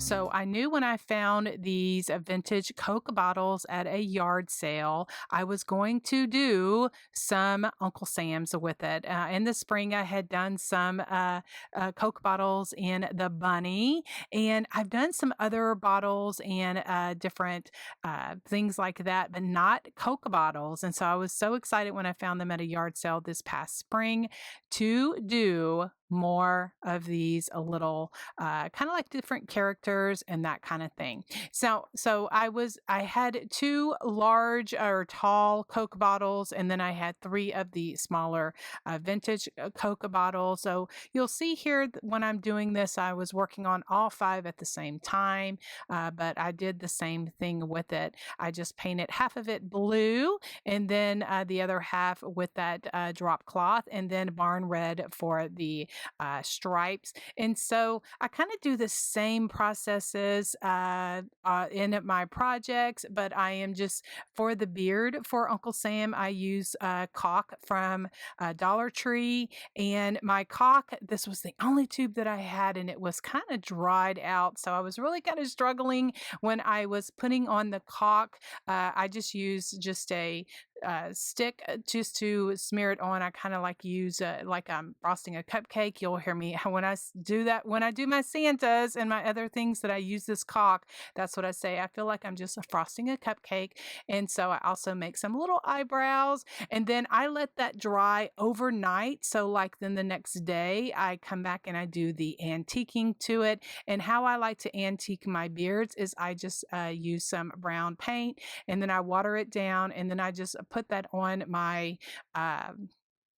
So I knew when I found these vintage Coke bottles at a yard sale, I was going to do some Uncle Sam's with it. In the spring, I had done some Coke bottles in the bunny, and I've done some other bottles and different things like that, but not Coke bottles. And so I was so excited when I found them at a yard sale this past spring to do more of these little kind of like different characters and that kind of thing. So I had two large or tall Coke bottles, and then I had three of the smaller vintage Coke bottles. So you'll see here when I'm doing this, I was working on all five at the same time, but I did the same thing with it. I just painted half of it blue, and then the other half with that drop cloth, and then barn red for the stripes. And so I kind of do the same processes in my projects, but I am just for the beard for Uncle Sam, I use caulk from Dollar Tree. And my caulk, this was the only tube that I had, and it was kind of dried out. So I was really kind of struggling when I was putting on the caulk. I just used just a stick just to smear it on. I kind of like use like I'm frosting a cupcake. You'll hear me when I do that, when I do my Santas and my other things that I use this caulk. That's what I say. I feel like I'm just frosting a cupcake. And so I also make some little eyebrows, and then I let that dry overnight. So like then the next day I come back and I do the antiquing to it. And how I like to antique my beards is I just use some brown paint, and then I water it down, and then I just put that uh,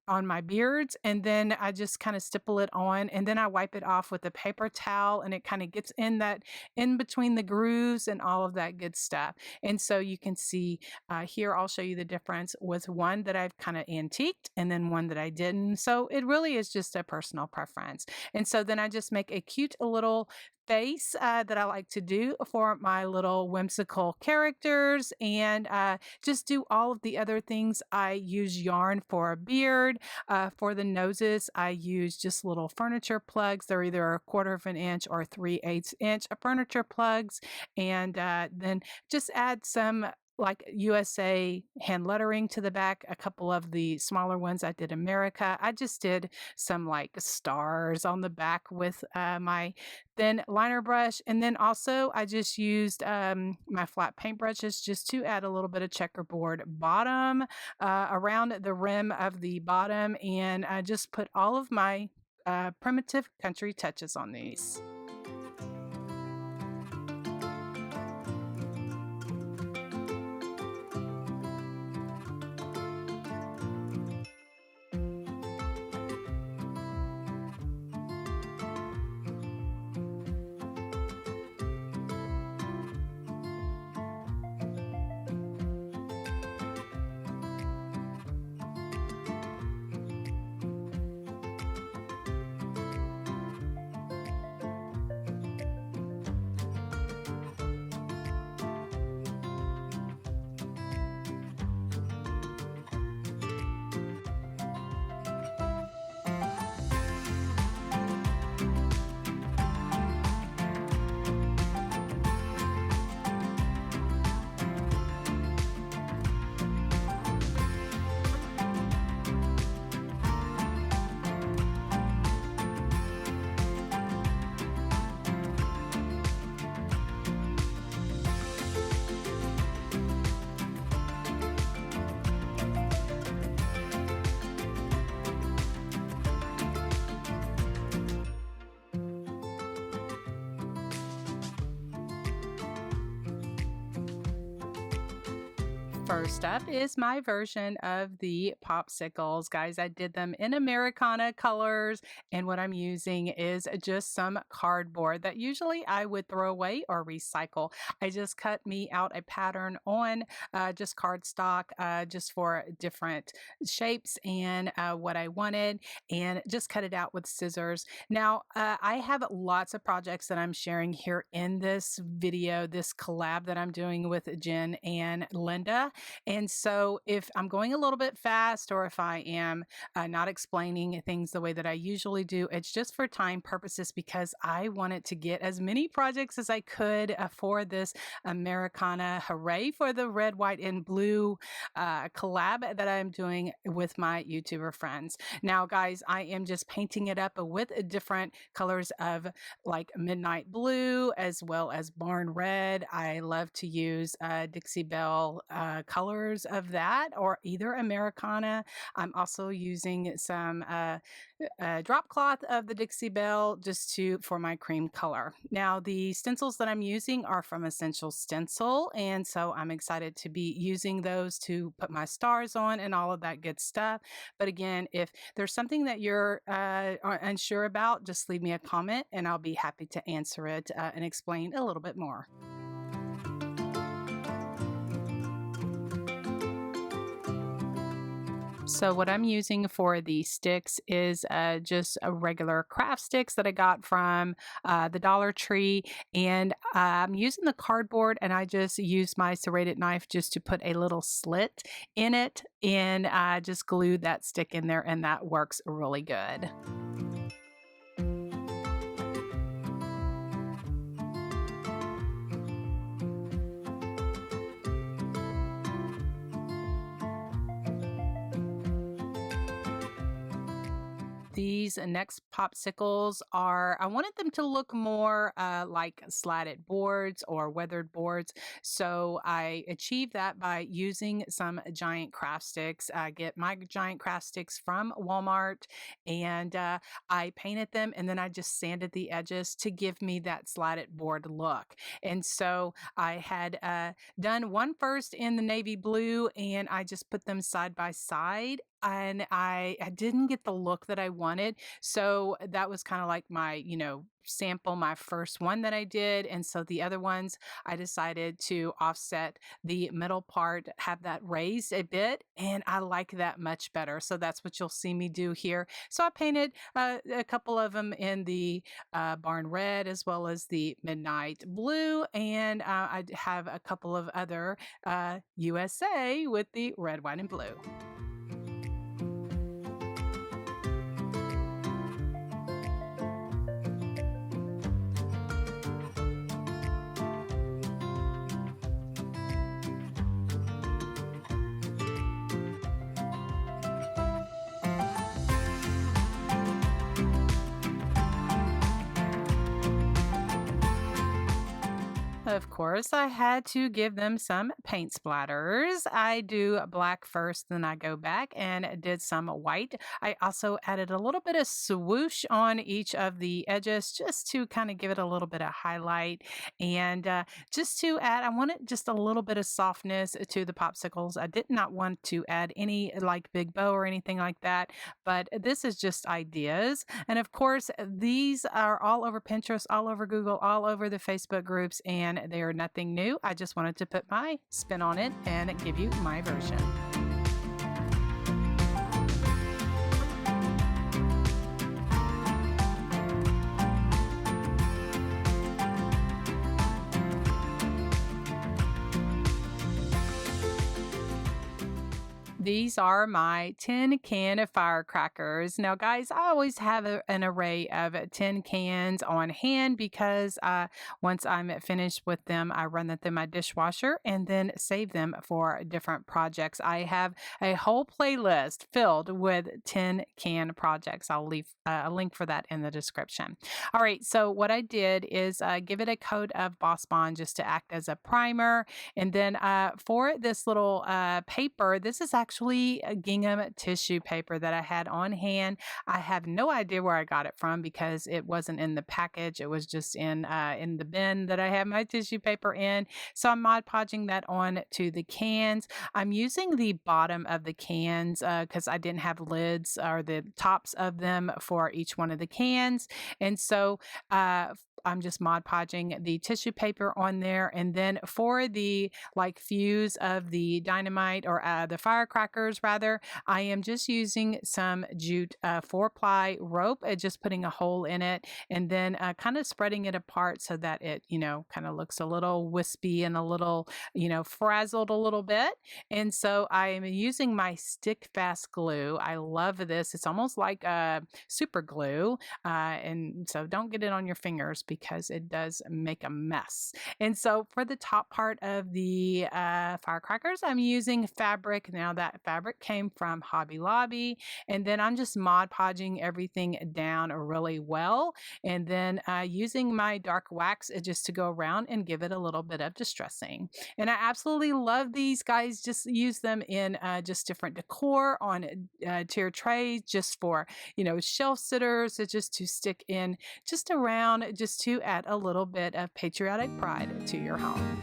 on my beards, and then I just kind of stipple it on, and then I wipe it off with a paper towel, and it kind of gets in that in between the grooves and all of that good stuff. And so you can see here, I'll show you the difference with one that I've kind of antiqued and then one that I didn't. So it really is just a personal preference. And so then I just make a cute little face that I like to do for my little whimsical characters, and just do all of the other things. I use yarn for a beard. For the noses, I use just little furniture plugs. They're either a 1/4 of an inch or 3/8 inch furniture plugs, and then just add some like USA hand lettering to the back. A couple of the smaller ones I did America. I just did some like stars on the back with my thin liner brush. And then also I just used my flat paint brushes just to add a little bit of checkerboard bottom around the rim of the bottom, and just put all of my primitive country touches on these. First up is my version of the popsicles. Guys, I did them in Americana colors, and what I'm using is just some cardboard that usually I would throw away or recycle. I just cut me out a pattern on just cardstock just for different shapes and what I wanted, and just cut it out with scissors. Now, I have lots of projects that I'm sharing here in this video, this collab that I'm doing with Jen and Linda. And so if I'm going a little bit fast, or if I am not explaining things the way that I usually do, it's just for time purposes, because I wanted to get as many projects as I could for this Americana Hooray for the Red, White, and Blue collab that I'm doing with my YouTuber friends. Now, guys, I am just painting it up with different colors of like midnight blue as well as barn red. I love to use Dixie Belle colors of that, or either Americana. I'm also using some drop cloth of the Dixie Belle just to for my cream color. Now, the stencils that I'm using are from Essential Stencil, and so I'm excited to be using those to put my stars on and all of that good stuff. But again, if there's something that you're unsure about, just leave me a comment and I'll be happy to answer it and explain a little bit more. So what I'm using for the sticks is just a regular craft sticks that I got from the Dollar Tree, and I'm using the cardboard, and I just use my serrated knife just to put a little slit in it, and I just glued that stick in there, and that works really good. These next popsicles are, I wanted them to look more like slatted boards or weathered boards. So I achieved that by using some giant craft sticks. I get my giant craft sticks from Walmart, and I painted them, and then I just sanded the edges to give me that slatted board look. And so I had done one first in the navy blue, and I just put them side by side, and I didn't get the look that I wanted. So that was kind of like my, sample, my first one that I did. And so the other ones, I decided to offset the middle part, have that raised a bit, and I like that much better. So that's what you'll see me do here. So I painted a couple of them in the barn red as well as the midnight blue, and I have a couple of other USA with the red, white, and blue. Of course, I had to give them some paint splatters. I do black first, then I go back and did some white. I also added a little bit of swoosh on each of the edges just to kind of give it a little bit of highlight. And just to add, I wanted just a little bit of softness to the popsicles. I did not want to add any like big bow or anything like that, but this is just ideas. And of course, these are all over Pinterest, all over Google, all over the Facebook groups, and they are nothing new. I just wanted to put my spin on it and give you my version. These are my tin can firecrackers. Now, guys, I always have an array of tin cans on hand because once I'm finished with them, I run them through my dishwasher and then save them for different projects. I have a whole playlist filled with tin can projects. I'll leave a link for that in the description. All right, so what I did is give it a coat of Boss Bond just to act as a primer. And then for this little paper, this is actually a gingham tissue paper that I had on hand. I have no idea where I got it from because it wasn't in the package. It was just in the bin that I have my tissue paper in. So I'm Mod Podging that on to the cans. I'm using the bottom of the cans because I didn't have lids or the tops of them for each one of the cans. And so I'm just Mod Podging the tissue paper on there. And then for the like fuse of the dynamite or the firecracker, Firecrackers rather, I am just using some jute 4-ply rope, just putting a hole in it and then kind of spreading it apart so that it, kind of looks a little wispy and a little, frazzled a little bit. And so I am using my stick fast glue. I love this. It's almost like super glue. And so don't get it on your fingers because it does make a mess. And so for the top part of the firecrackers, I'm using fabric. Now that fabric came from Hobby Lobby. And then I'm just Mod Podging everything down really well. And then using my dark wax just to go around and give it a little bit of distressing. And I absolutely love these guys. Just use them in just different decor on tier trays, just for, shelf sitters, just to stick in just around, just to add a little bit of patriotic pride to your home.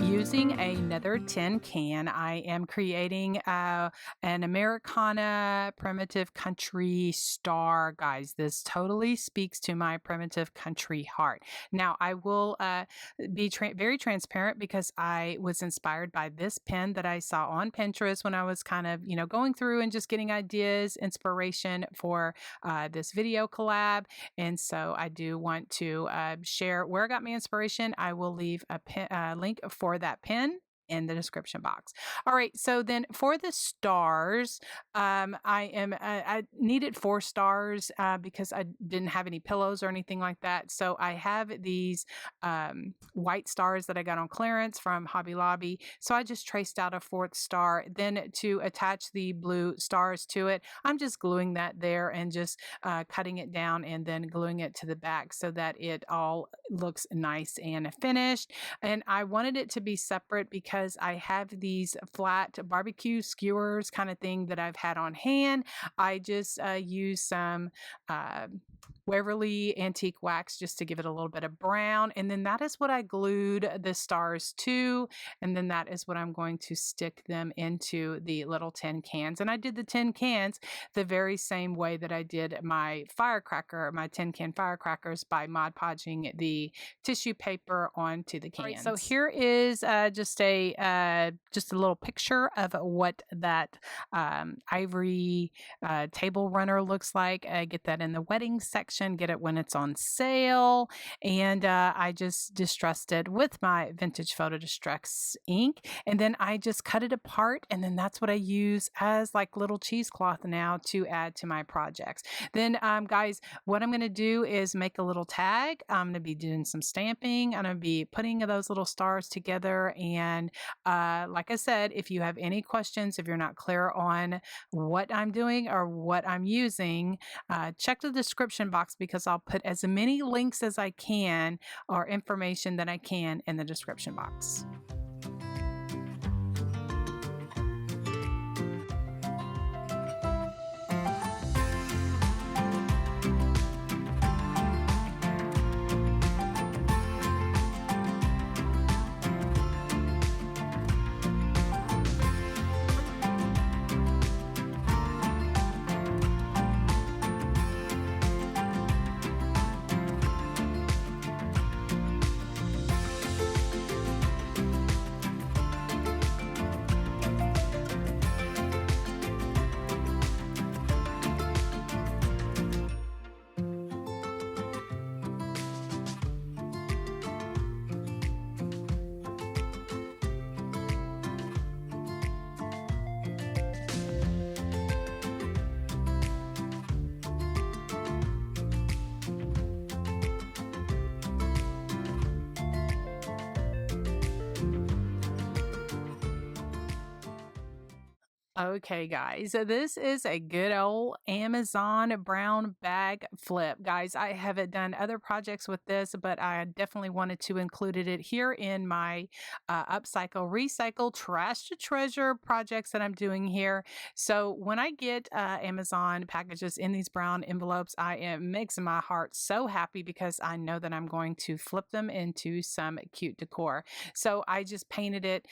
Using another tin can, I am creating an Americana primitive country star. Guys, this totally speaks to my primitive country heart. Now, I will be very transparent because I was inspired by this pin that I saw on Pinterest when I was kind of, going through and just getting ideas, inspiration for this video collab. And so I do want to share where I got my inspiration. I will leave a link for that pin in the description box. All right, so then for the stars, I needed 4 stars because I didn't have any pillows or anything like that. So I have these white stars that I got on clearance from Hobby Lobby. So I just traced out a 4th star. Then to attach the blue stars to it, I'm just gluing that there and just cutting it down and then gluing it to the back so that it all looks nice and finished. And I wanted it to be separate because I have these flat barbecue skewers kind of thing that I've had on hand. I just use some Waverly antique wax just to give it a little bit of brown. And then that is what I glued the stars to. And then that is what I'm going to stick them into the little tin cans. And I did the tin cans the very same way that I did my tin can firecrackers, by Mod Podging the tissue paper onto the cans. Right, so here is just a little picture of what that ivory table runner looks like. I get that in the wedding section, get it when it's on sale. And I just distressed it with my vintage photo distress ink. And then I just cut it apart. And then that's what I use as like little cheesecloth now to add to my projects. Then guys, what I'm going to do is make a little tag. I'm going to be doing some stamping. I'm going to be putting those little stars together. And like I said, if you have any questions, if you're not clear on what I'm doing or what I'm using, check the description box because I'll put as many links as I can or information that I can in the description box. Okay, guys, so this is a good old Amazon brown bag flip. Guys, I haven't done other projects with this, but I definitely wanted to include it here in my upcycle, recycle, trash to treasure projects that I'm doing here. So when I get Amazon packages in these brown envelopes, it makes my heart so happy because I know that I'm going to flip them into some cute decor. So I just painted it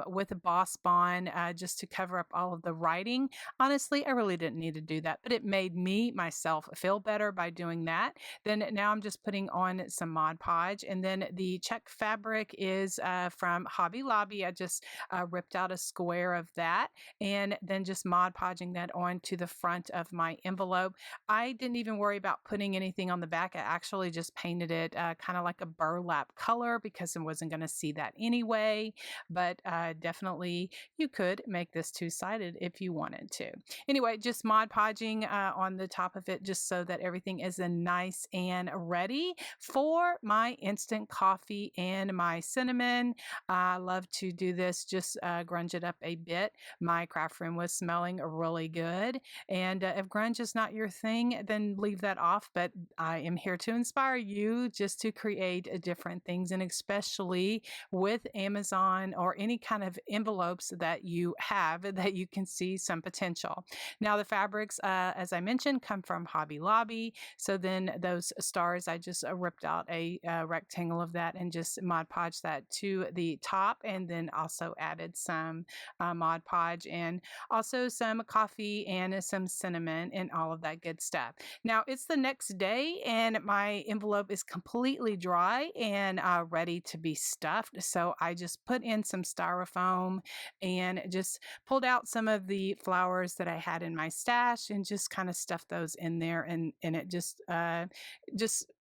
with a Boss Bond just to cover up all of of the writing. Honestly, I really didn't need to do that, but it made me myself feel better by doing that. Then now I'm just putting on some Mod Podge, and then the check fabric is from Hobby Lobby. I just ripped out a square of that and then just Mod Podging that onto the front of my envelope. I didn't even worry about putting anything on the back. I actually just painted it kind of like a burlap color because I wasn't going to see that anyway. But definitely you could make this two-sided if you wanted to. Anyway, just Mod Podging on the top of it just so that everything is nice and ready for my instant coffee and my cinnamon. I love to do this, just grunge it up a bit. My craft room was smelling really good. And if grunge is not your thing, then leave that off. But I am here to inspire you just to create different things, and especially with Amazon or any kind of envelopes that you have that you can see some potential. Now, the fabrics, as I mentioned, come from Hobby Lobby. So then those stars, I just ripped out a rectangle of that and just Mod Podge that to the top, and then also added some Mod Podge and also some coffee and some cinnamon and all of that good stuff. Now it's the next day and my envelope is completely dry and ready to be stuffed. So I just put in some styrofoam and just pulled out some of the flowers that I had in my stash and just kind of stuffed those in there, and it just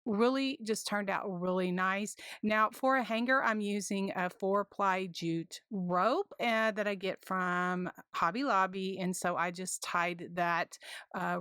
really just turned out really nice. Now for a hanger, I'm using a 4-ply jute rope that I get from Hobby Lobby, and so I just tied that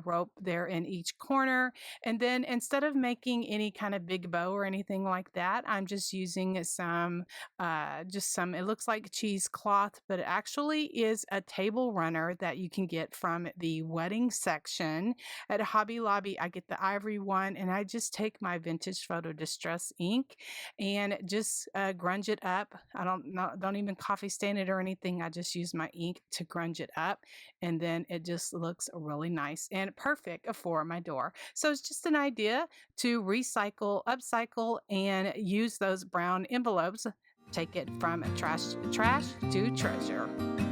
rope there in each corner. And then instead of making any kind of big bow or anything like that, I'm just using some it looks like cheesecloth, but it actually is a table runner that you can get from the wedding section at Hobby Lobby. I get the ivory one, and I just take my vintage photo distress ink and just grunge it up. I don't even coffee stain it or anything. I just use my ink to grunge it up, and then it just looks really nice and perfect for my door. So it's just an idea to recycle, upcycle, and use those brown envelopes. Take it from trash to treasure.